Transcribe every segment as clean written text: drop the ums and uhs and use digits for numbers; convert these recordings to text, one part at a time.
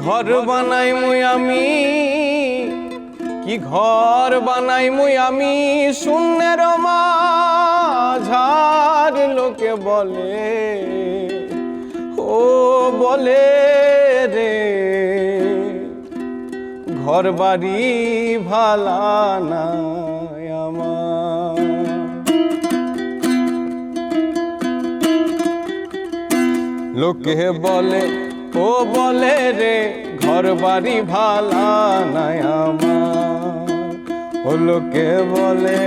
ঘর বানাই মুই আমি, কি ঘর বানাই মুই আমি শূন্যের মাঝার। লোকে বলে ও বলে রে ঘর বাড়ি ভালা নাই আমার। লোকে বলে ও বলে রে ঘর বাড়ি ভালা নাই আমার। ও লোকে বলে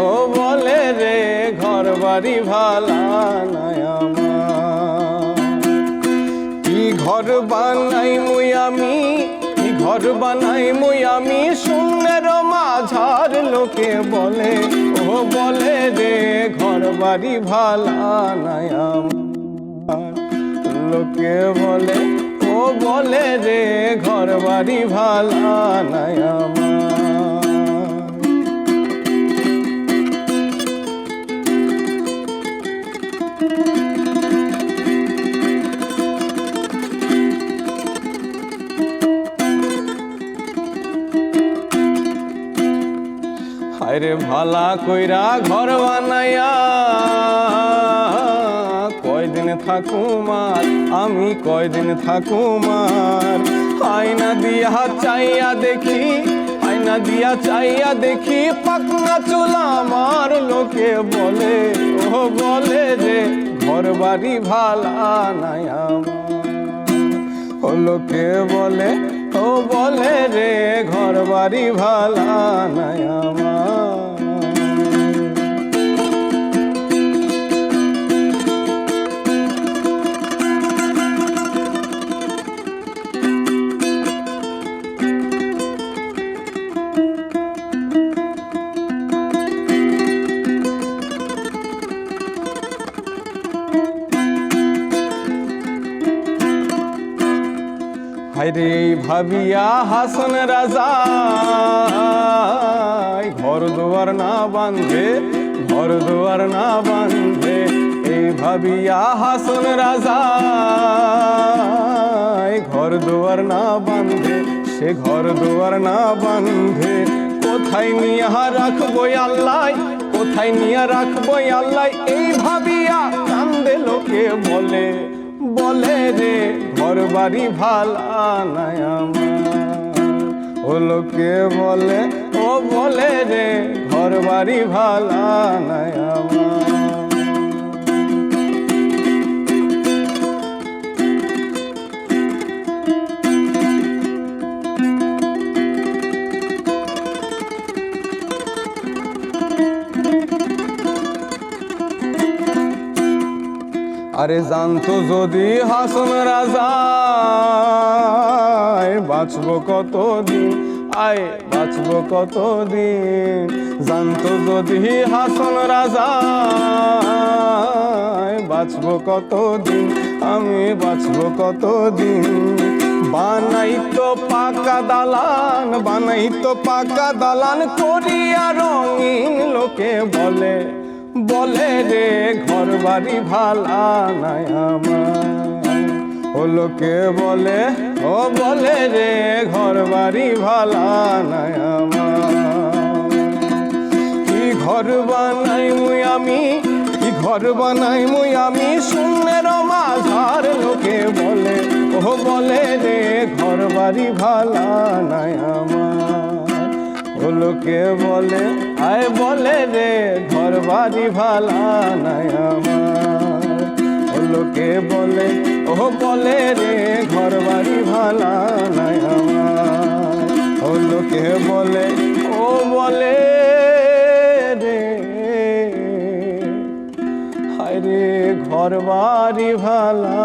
ও বলে রে ঘর বাড়ি ভালা নাই আমার। কি ঘর বানাই মুই আমি, কি ঘর বানাই মুই আমি শূন্যের মাঝার। লোকে বলে ও বলে রে ঘর বাড়ি ভালা নাই আমার। লোকে বলে ও বলে রে ঘর বাড়ি ভালা নাই আমার। হায়রে ভালা কইরা ঘর বানাইয়া কয়দিন থাকুমার আমি, কয়দিন থাকুমার। আয়না দিয়া চাইয়া দেখি, আয়না দিয়া চাইয়া দেখি পাকনা চুল আমার। লোকে বলে ও বলে রে ঘর বাড়ি ভালা নাই আমার। ও লোকে বলে ও বলে রে ঘর বাড়ি ভালা নাই আমার। হায়রে ভাবিয়া হাসন রাজা ঘর দুয়ার না বাঁধে, ঘর দুয়ার না বাঁধে। এই ভাবিয়া হাসন রাজা ঘর দুয়ার না বাঁধে, সে ঘর দুয়ার না বাঁধে। কোথায় নিয়ে রাখবো আল্লাহ, কোথায় নিয়ে রাখবো আল্লাহ। এই ভাবিয়া কান্দে লোকে বলে বলে রে ঘর বাড়ি ভালা নাই আমার। ও লোকে বলে ও বলে রে ঘর বাড়ি ভালা নাই আমার। আরে জানতো যদি হাসন রাজা বাঁচবো কতদিন, আয় বাঁচবো কতদিন। জানতো যদি হাসন রাজা বাঁচবো কতদিন, আমি বাঁচবো কতদিন। বানাইতো পাকা দালান, বানাইতো পাকা দালান করিয়া রঙিন। লোকে বলে বলে রে ঘর বাড়ি ভালা নাই আমার। ও লোকে বলে ও বলে রে ঘর বাড়ি ভালা নাই আমার। কি ঘর বানাই মুই আমি, কি ঘর বানাই মুই আমি শূন্যের মাঝার। লোকে বলে ও বলে রে ঘর বাড়ি ভালা নাই আমার। ও লোকে বলে আয় বলে রে ঘর বাড়ি ভালা নাই আমার। ও লোকে বলে ও বলে রে ঘর বাড়ি ভালা নাই আমার। ও লোকে বলে ও বলে রে হায় রে ঘর বাড়ি ভালা